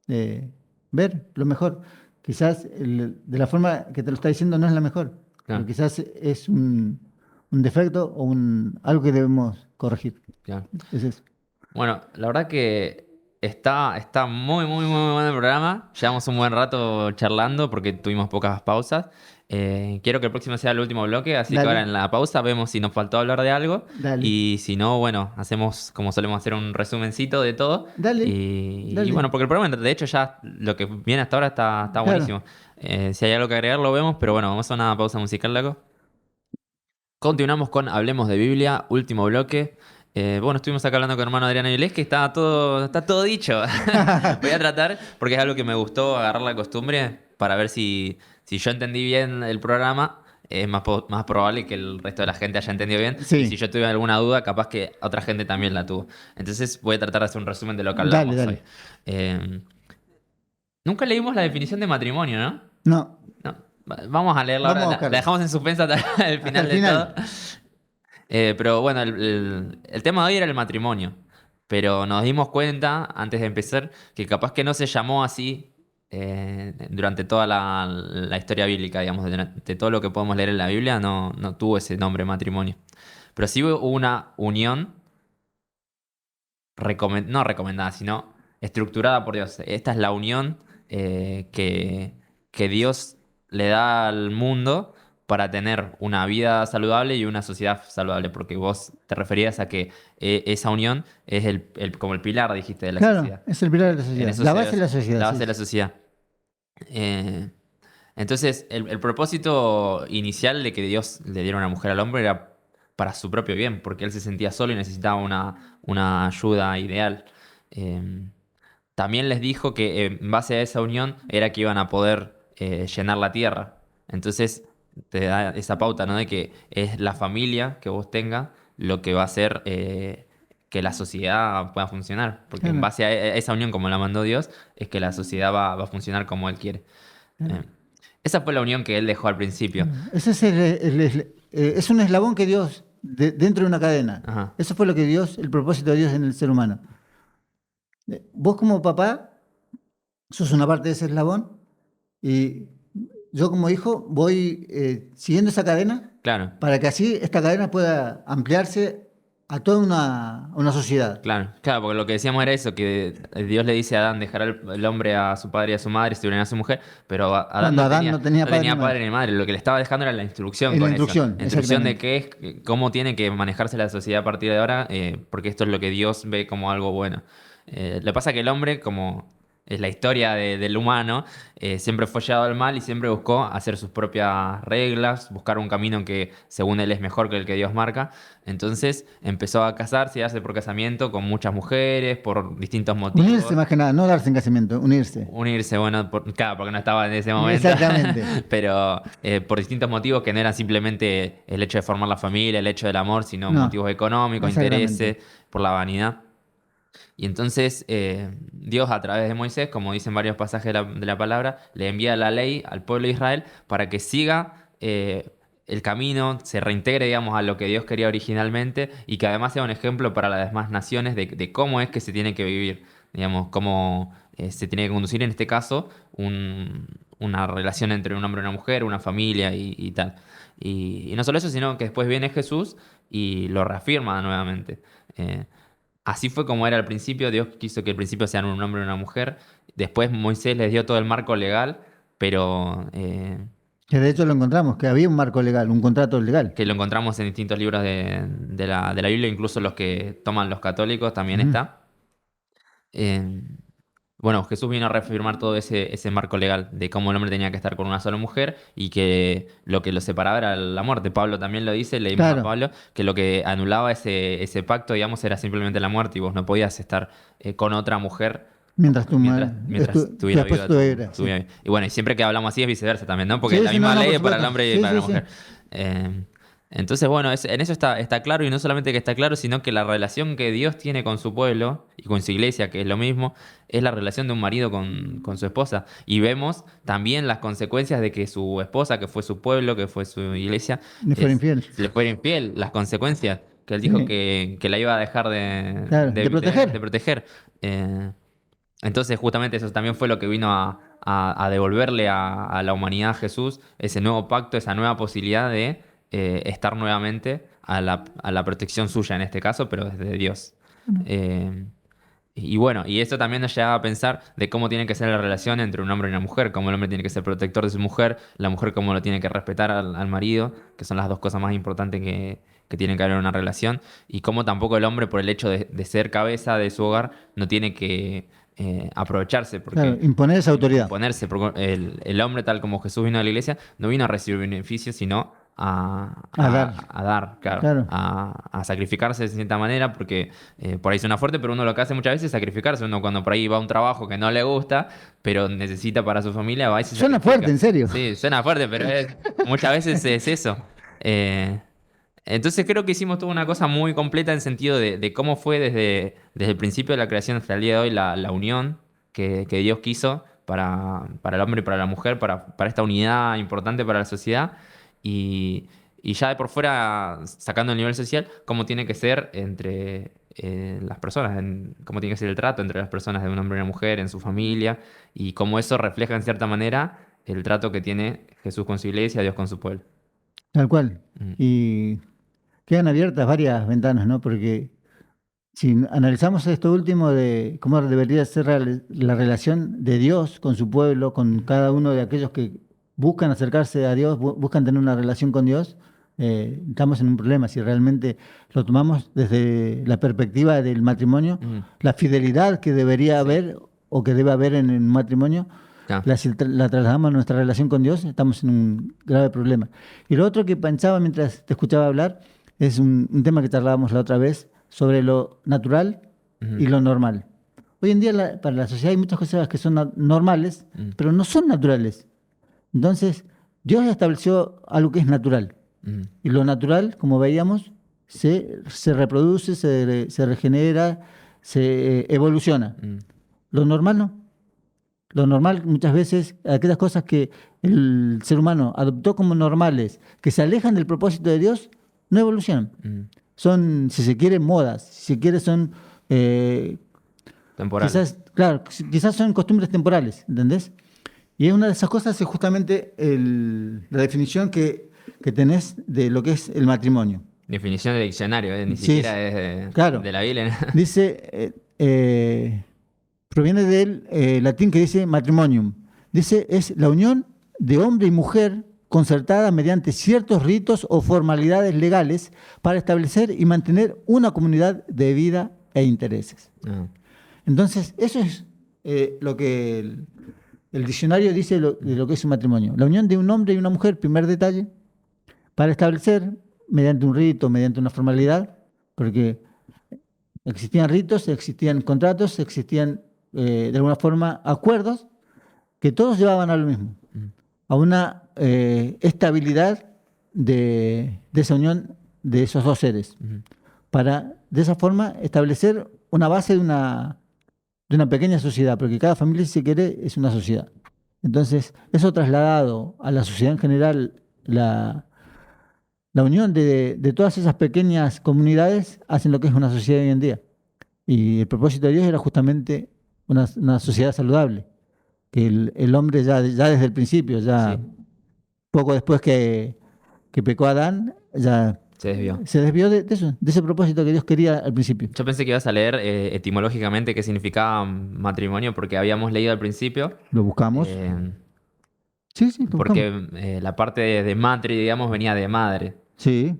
ver lo mejor. Quizás de la forma que te lo está diciendo no es la mejor, pero claro, quizás es un defecto o algo que debemos corregir. claro. Es eso. Bueno, la verdad que está muy, muy, muy bueno el programa. Llevamos un buen rato charlando porque tuvimos pocas pausas. Quiero que el próximo sea el último bloque, así que ahora Dale, en la pausa vemos si nos faltó hablar de algo dale, y si no, bueno, hacemos como solemos hacer un resumencito de todo. dale, Y dale. bueno, porque el programa de hecho ya lo que viene hasta ahora está Claro, buenísimo. Si hay algo que agregar lo vemos, pero bueno, vamos a una pausa musical, loco. Continuamos con Hablemos de Biblia, último bloque. Bueno, estuvimos acá hablando con hermano Adrián Avilés, que está todo dicho. Voy a tratar, porque es algo que me gustó agarrar la costumbre para ver si yo entendí bien el programa. Es más probable que el resto de la gente haya entendido bien. Y si sí, yo tuve alguna duda, capaz que otra gente también la tuvo. Entonces voy a tratar de hacer un resumen de lo que dale, hablamos hoy. dale. Eh, Nunca leímos la definición de matrimonio, ¿no? No, No. Vamos a leerla ahora. vamos a La buscarla. dejamos en suspensa hasta el Hasta el final de todo. final. Pero bueno, el tema de hoy era el matrimonio. Pero nos dimos cuenta, antes de empezar, que capaz que no se llamó así durante toda la historia bíblica, digamos, durante todo lo que podemos leer en la Biblia, no tuvo ese nombre matrimonio. Pero sí hubo una unión, no recomendada, sino estructurada por Dios. Esta es la unión que Dios le da al mundo para tener una vida saludable y una sociedad saludable, porque vos te referías a que esa unión es como el pilar, dijiste, de la Claro, sociedad. es el pilar de la En sociedad. eso La se base de basa la sociedad, la sí, base de la sí. sociedad. Eh, entonces, el propósito inicial de que Dios le diera una mujer al hombre era para su propio bien, porque él se sentía solo y necesitaba una ayuda ideal. Eh, También les dijo que en base a esa unión era que iban a poder llenar la tierra. Entonces, te da esa pauta, ¿no? De que es la familia que vos tengas lo que va a hacer que la sociedad pueda funcionar. Porque en Claro, base a esa unión, como la mandó Dios, es que la sociedad va a funcionar como Él quiere. claro, Eh, Esa fue la unión que él dejó al principio. claro. Ese es, es un eslabón que Dios, dentro de una cadena. Ajá, Eso fue lo que Dios, el propósito de Dios en el ser humano. Vos como papá sos una parte de ese eslabón y yo como hijo voy siguiendo esa cadena claro, para que así esta cadena pueda ampliarse a toda una sociedad. claro, claro, porque lo que decíamos era eso, que Dios le dice a Adán, dejará el hombre a su padre y a su madre, se unirá a su mujer, pero Adán Cuando Adán no tenía no padre ni tenía padre madre. ni madre, lo que le estaba dejando era la instrucción En la con eso, instrucción, la instrucción de exactamente. qué es, cómo tiene que manejarse la sociedad a partir de ahora, porque esto es lo que Dios ve como algo bueno. Le pasa que el hombre, como es la historia del humano, siempre fue llevado al mal y siempre buscó hacer sus propias reglas, buscar un camino que según él es mejor que el que Dios marca. Entonces empezó a casarse y a darse por casamiento con muchas mujeres por distintos Unirse motivos. más que nada, no darse en casamiento, unirse. Unirse, bueno, claro, porque no estaba en ese momento, Exactamente. pero por distintos motivos que no eran simplemente el hecho de formar la familia, el hecho del amor, sino No, motivos económicos, exactamente. intereses, por la vanidad. Y entonces Dios a través de Moisés, como dicen varios pasajes de la palabra, le envía la ley al pueblo de Israel para que siga el camino, se reintegre, digamos, a lo que Dios quería originalmente y que además sea un ejemplo para las demás naciones de cómo es que se tiene que vivir, digamos, cómo se tiene que conducir en este caso una relación entre un hombre y una mujer, una familia y tal. Y no solo eso, sino que después viene Jesús y lo reafirma nuevamente. Eh, así fue como era al principio. Dios quiso que al principio sean un hombre y una mujer. Después Moisés les dio todo el marco legal, pero Que de hecho lo encontramos, que había un marco legal, un contrato legal. que lo encontramos en distintos libros de la Biblia, incluso los que toman los católicos también Ujú. está. Eh, bueno, Jesús vino a reafirmar todo ese marco legal de cómo el hombre tenía que estar con una sola mujer y que lo que lo separaba era la muerte. Pablo también lo dice, leímos a Claro, Pablo, que lo que anulaba ese pacto, digamos, era simplemente la muerte y vos no podías estar con otra mujer mientras mientras tu estuviera esposo viva estuviera, tu sí. vida. Y bueno, y siempre que hablamos así es viceversa también, ¿no? Porque Sí, la sí, no, misma no, ley por es para el supuesto. hombre y Sí, para sí, la sí. mujer. Entonces, bueno, en eso está claro y no solamente que está claro, sino que la relación que Dios tiene con su pueblo y con su iglesia, que es lo mismo, es la relación de un marido con su esposa. Y vemos también las consecuencias de que su esposa, que fue su pueblo, que fue su iglesia, Le fuera infiel. se le fuera infiel, las consecuencias, que él dijo Sí, que la iba a dejar claro, de de proteger. proteger. Eh, entonces, justamente eso también fue lo que vino a devolverle a la humanidad a Jesús, ese nuevo pacto, esa nueva posibilidad de estar nuevamente a la protección suya en este caso, pero desde Dios. Eh, y bueno, y eso también nos lleva a pensar de cómo tiene que ser la relación entre un hombre y una mujer, cómo el hombre tiene que ser protector de su mujer, la mujer cómo lo tiene que respetar al marido, que son las dos cosas más importantes que tienen que haber en una relación, y cómo tampoco el hombre, por el hecho de ser cabeza de su hogar, no tiene que aprovecharse, Claro, porque imponer esa autoridad. imponerse, porque el hombre, tal como Jesús vino a la iglesia, no vino a recibir beneficios, sino A dar. a dar, claro, Claro. a sacrificarse de cierta manera, porque por ahí suena fuerte, pero uno lo que hace muchas veces es sacrificarse. Uno cuando por ahí va a un trabajo que no le gusta, pero necesita para su familia, va y se Suena fuerte, sacrifica. en serio. Sí, suena fuerte, pero muchas veces es eso. Eh, entonces creo que hicimos toda una cosa muy completa en sentido de cómo fue desde el principio de la creación hasta el día de hoy la unión que Dios quiso para el hombre y para la mujer, para esta unidad importante para la sociedad. Y ya de por fuera, sacando el nivel social, cómo tiene que ser entre las personas, cómo tiene que ser el trato entre las personas de un hombre y una mujer en su familia, y cómo eso refleja en cierta manera el trato que tiene Jesús con su iglesia, Dios con su pueblo. Tal cual. Mm, Y quedan abiertas varias ventanas, ¿no? Porque si analizamos esto último de cómo debería ser la relación de Dios con su pueblo, con cada uno de aquellos que buscan acercarse a Dios, buscan tener una relación con Dios, estamos en un problema. Si realmente lo tomamos desde la perspectiva del matrimonio, mm, la fidelidad que debería sí, haber o que debe haber en el matrimonio, ah, la trasladamos a nuestra relación con Dios, estamos en un grave problema. Y lo otro que pensaba mientras te escuchaba hablar es un tema que charlábamos la otra vez sobre lo natural ujú, y lo normal. Hoy en día para la sociedad hay muchas cosas que son normales, mm, pero no son naturales. Entonces, Dios estableció algo que es natural. mm, Y lo natural, como veíamos, se reproduce, se regenera, se evoluciona. mm, Lo normal no. Lo normal muchas veces, aquellas cosas que el ser humano adoptó como normales, que se alejan del propósito de Dios, no evolucionan. mm. Son, si se quiere, modas, si se quiere, son, Temporales. quizás, claro, quizás son costumbres temporales, ¿entendés? Y una de esas cosas es justamente la definición que tenés de lo que es el matrimonio. Definición de diccionario, ni Sí, siquiera es claro. de la Biblia. Dice, proviene del latín que dice matrimonium. Dice, es la unión de hombre y mujer concertada mediante ciertos ritos o formalidades legales para establecer y mantener una comunidad de vida e intereses. Ah, Entonces, eso es lo que el diccionario dice de lo que es un matrimonio. La unión de un hombre y una mujer, primer detalle, para establecer, mediante un rito, mediante una formalidad, porque existían ritos, existían contratos, existían de alguna forma acuerdos que todos llevaban a lo mismo, mm, a una estabilidad de esa unión de esos dos seres, ujú, para de esa forma establecer una base de una pequeña sociedad, porque cada familia, si se quiere, es una sociedad. Entonces, eso trasladado a la sociedad en general, la unión de todas esas pequeñas comunidades hacen lo que es una sociedad hoy en día. Y el propósito de Dios era justamente una sociedad saludable, que el hombre ya desde el principio, ya sí. poco después que pecó Adán, ya Se desvió. Se desvió de eso, de ese propósito que Dios quería al principio. Yo pensé que ibas a leer etimológicamente qué significaba matrimonio, porque habíamos leído al principio, Lo buscamos. eh, Sí, sí, lo buscamos. porque la parte de matri, digamos, venía de madre. Sí,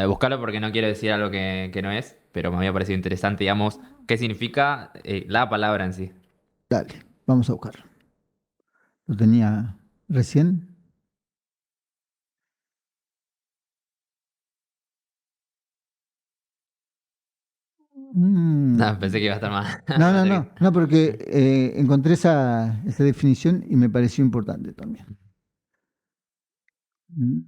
Buscarlo porque no quiero decir algo que no es, pero me había parecido interesante, digamos, qué significa la palabra en sí. dale, vamos a buscarlo. Lo tenía recién. Mm, Pensé que iba a estar más. No, no, más no, cerca. no, porque encontré esa definición y me pareció importante también. Mm,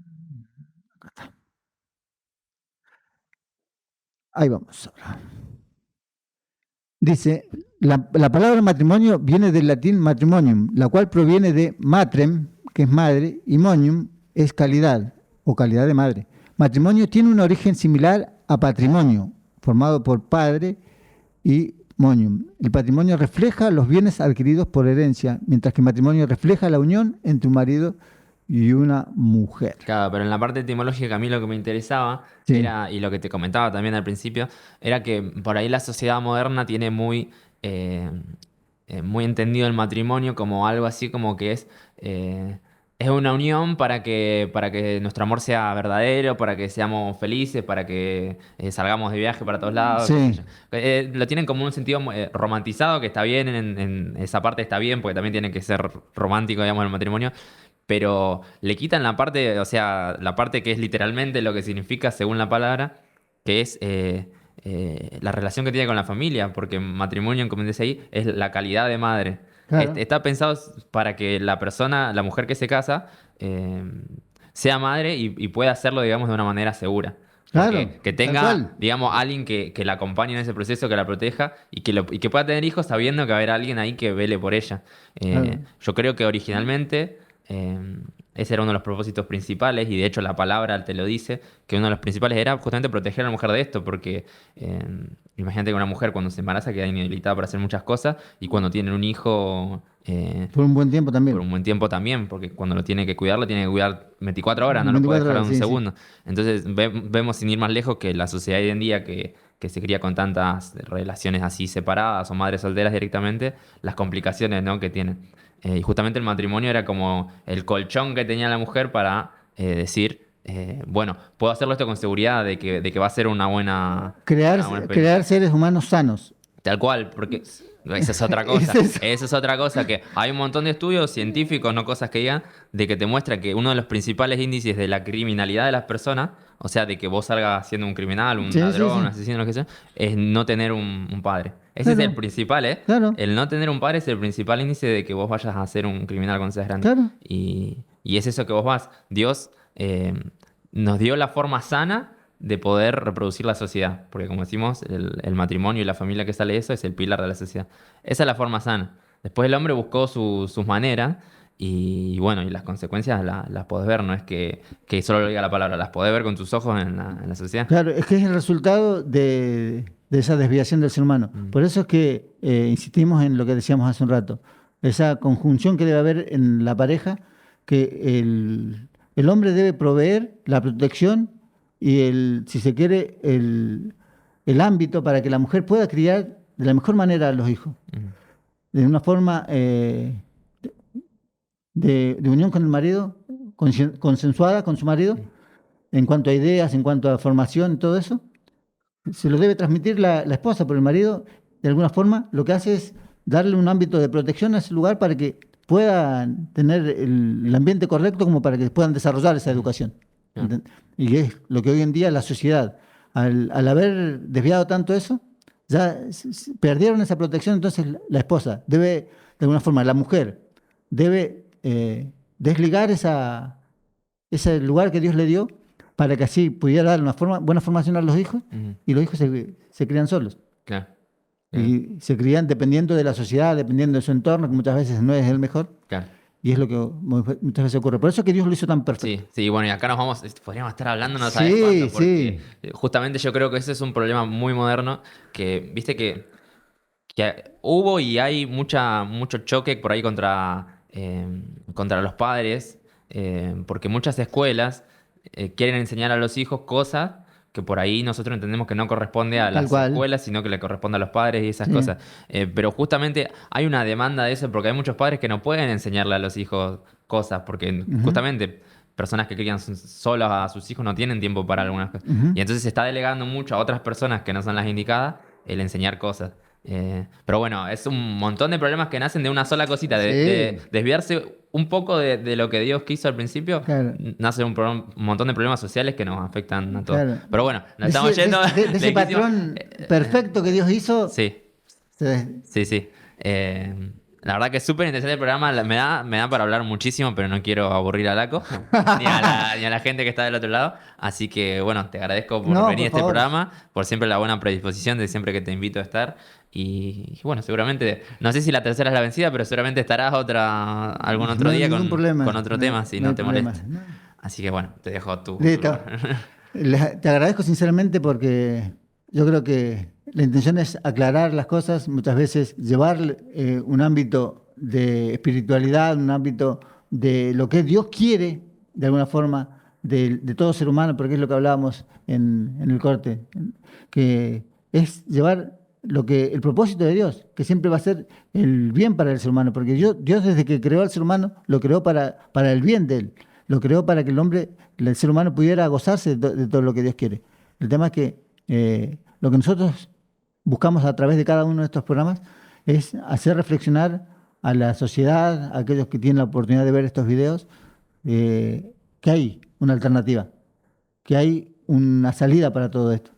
Ahí vamos ahora. Dice, la palabra matrimonio viene del latín matrimonium, la cual proviene de matrem, que es madre, y monium es calidad o calidad de madre. Matrimonio tiene un origen similar a patrimonio, formado por padre y monium. El patrimonio refleja los bienes adquiridos por herencia, mientras que el matrimonio refleja la unión entre un marido y una mujer. Claro, pero en la parte etimológica a mí lo que me interesaba Sí, era, y lo que te comentaba también al principio, era que por ahí la sociedad moderna tiene eh, muy entendido el matrimonio como algo así como que es una unión para que nuestro amor sea verdadero, para que seamos felices, para que salgamos de viaje para todos lados, qué sé sí, yo. Lo tienen como un sentido romantizado, que está bien, en esa parte está bien, porque también tiene que ser romántico, digamos, el matrimonio, pero le quitan la parte, o sea, la parte que es literalmente lo que significa según la palabra, que es la relación que tiene con la familia, porque matrimonio, como dice ahí, es la calidad de madre. claro, Está pensado para que la persona, la mujer que se casa, eh, sea madre y pueda hacerlo, digamos, de una manera segura. claro, Que tal tenga, cual. digamos, alguien que la acompañe en ese proceso, que la proteja y que pueda tener hijos sabiendo que va a haber alguien ahí que vele por ella. Claro. Yo creo que originalmente eh, ese era uno de los propósitos principales y de hecho la palabra te lo dice, que uno de los principales era justamente proteger a la mujer de esto, porque eh, imagínate que una mujer cuando se embaraza queda inhabilitada para hacer muchas cosas y cuando tiene un hijo Por un buen tiempo por también. un buen tiempo también, porque cuando lo tiene que cuidar, lo tiene que cuidar 24 horas, no lo puede 24 dejar horas, un sí, sí. segundo. Entonces vemos sin ir más lejos que la sociedad hoy en día que se cría con tantas relaciones así separadas o madres solteras directamente, las complicaciones, ¿no?, que tienen. Y justamente el matrimonio era como el colchón que tenía la mujer para decir, bueno, puedo hacerlo esto con seguridad de que va a ser Crear, una buena experiencia. crear seres humanos sanos. Tal cual, porque esa es otra Es cosa. eso. Esa es otra cosa que hay un montón de estudios científicos, no cosas que digan, de que te muestra que uno de los principales índices de la criminalidad de las personas, o sea, de que vos salgas siendo un criminal, un Sí, sí, ladrón, un sí. asesino, lo que sea, es no tener un padre. Ese es el Claro, principal, ¿eh? claro, El no tener un padre es el principal índice de que vos vayas a ser un criminal cuando seas grande. claro. Y es eso que vos vas. Dios nos dio la forma sana de poder reproducir la sociedad. Porque como decimos, el matrimonio y la familia que sale de eso es el pilar de la sociedad. Esa es la forma sana. Después el hombre buscó sus maneras y bueno, y las consecuencias las podés ver, no es que solo lo diga la palabra, las podés ver con tus ojos en la sociedad. Claro, es que es el resultado de esa desviación del ser humano. Mm, Por eso es que insistimos en lo que decíamos hace un rato, esa conjunción que debe haber en la pareja, que el hombre debe proveer la protección y si se quiere, el ámbito para que la mujer pueda criar de la mejor manera a los hijos, mm, de una forma de unión con el marido, consensuada con su marido, sí. en cuanto a ideas, en cuanto a formación, todo eso se lo debe transmitir la esposa, pero el marido, de alguna forma, lo que hace es darle un ámbito de protección a ese lugar para que puedan tener el ambiente correcto como para que puedan desarrollar esa Mm, educación. claro. ¿Enten? Y es lo que hoy en día la sociedad, al haber desviado tanto eso, ya perdieron esa protección, entonces la esposa debe, de alguna forma, la mujer debe desligar ese lugar que Dios le dio para que así pudiera dar una buena formación a los hijos Mm, y los hijos se crían solos. claro. Claro. Y se crían dependiendo de la sociedad, dependiendo de su entorno, que muchas veces no es el mejor, Claro. y es lo que muchas veces ocurre. Por eso es que Dios lo hizo tan perfecto. Sí, sí, bueno, y acá nos vamos, podríamos estar hablando no sabes Sí, cuánto, sí, porque justamente yo creo que ese es un problema muy moderno, que viste que hubo y hay mucho choque por ahí contra los padres, porque muchas escuelas quieren enseñar a los hijos cosas que por ahí nosotros entendemos que no corresponde a Tal las cual. escuelas, sino que le corresponde a los padres y esas Sí. cosas. Pero justamente hay una demanda de eso porque hay muchos padres que no pueden enseñarle a los hijos cosas, porque Ujú, justamente personas que crían solos a sus hijos no tienen tiempo para algunas cosas. ujú. Y entonces se está delegando mucho a otras personas que no son las indicadas el enseñar cosas. Pero bueno, es un montón de problemas que nacen de una sola cosita, de Sí, desviarse un poco de lo que Dios quiso al principio, claro, nace un montón de problemas sociales que nos afectan a todos. claro. Pero bueno, nos De estamos ese, yendo de ese lejísimos. patrón perfecto que Dios hizo, Sí, se- sí, sí. La verdad que es súper interesante el programa. Me da para hablar muchísimo, pero no quiero aburrir a Laco ni a la gente que está del otro lado. Así que bueno, te agradezco por no, venir a por este favor. programa, por siempre la buena predisposición de siempre que te invito a estar. Y bueno, seguramente, no sé si la tercera es la vencida, pero seguramente estarás algún otro No hay día ningún con problema, otro tema, si no no hay te problema. molesta. No. Así que bueno, te dejo tu Listo. lugar. Te agradezco sinceramente porque yo creo que la intención es aclarar las cosas, muchas veces llevar un ámbito de espiritualidad, un ámbito de lo que Dios quiere, de alguna forma, de todo ser humano, porque es lo que hablábamos en el corte, que es llevar lo que el propósito de Dios, que siempre va a ser el bien para el ser humano, porque Dios desde que creó al ser humano, lo creó para el bien de él, lo creó para que el ser humano pudiera gozarse de todo lo que Dios quiere. El tema es que lo que nosotros buscamos a través de cada uno de estos programas es hacer reflexionar a la sociedad, a aquellos que tienen la oportunidad de ver estos videos, que hay una alternativa, que hay una salida para todo esto,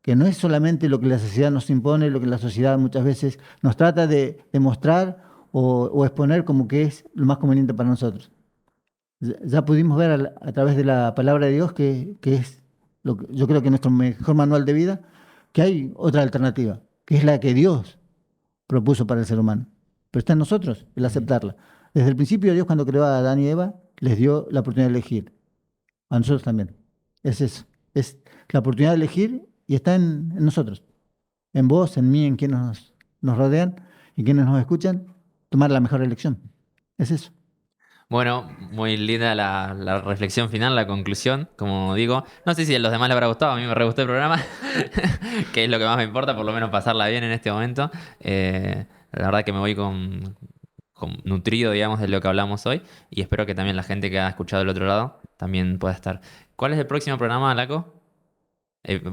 que no es solamente lo que la sociedad nos impone, lo que la sociedad muchas veces nos trata de mostrar o exponer como que es lo más conveniente para nosotros. Ya pudimos ver a través de la palabra de Dios que es yo creo que nuestro mejor manual de vida, que hay otra alternativa, que es la que Dios propuso para el ser humano. Pero está en nosotros el Ujú. aceptarla. Desde el principio Dios cuando creó a Adán y Eva les dio la oportunidad de elegir. A nosotros también. Es eso. Es la oportunidad de elegir y está en nosotros. En vos, en mí, en quienes nos rodean y quienes nos escuchan, tomar la mejor elección. Es eso. Bueno, muy linda la reflexión final, la conclusión, como digo. No sé si a los demás les habrá gustado, a mí me re gustó el programa, que es lo que más me importa, por lo menos pasarla bien en este momento. La verdad que me voy con nutrido, digamos, de lo que hablamos hoy y espero que también la gente que ha escuchado del otro lado también pueda estar. ¿Cuál es el próximo programa, Laco?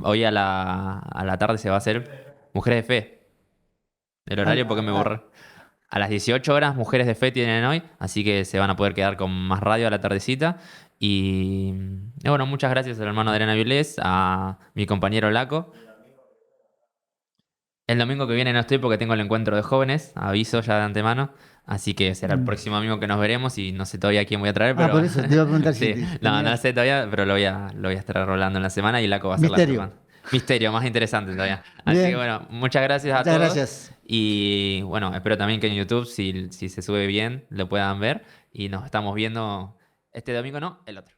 Hoy a la tarde se va a hacer Mujeres de Fe. El Al- horario porque me borré. A las 18 horas, Mujeres de Fe tienen hoy, así que se van a poder quedar con más radio a la tardecita. Y bueno, muchas gracias al hermano Adriana Vilés, a mi compañero Laco. El domingo que viene no estoy porque tengo el encuentro de jóvenes, aviso ya de antemano. Así que será el Mm. próximo amigo que nos veremos y no sé todavía quién voy a traer, Ah, pero por eso te iba a preguntar si sí, no, no tenías sé todavía, pero lo voy a estar rolando en la semana y Laco va a ser la misterio. semana. Misterio, más interesante todavía. Así que Bien, bueno, muchas gracias a muchas todos gracias. y bueno, espero también que en YouTube, si se sube bien, lo puedan ver y nos estamos viendo este domingo, no, el otro.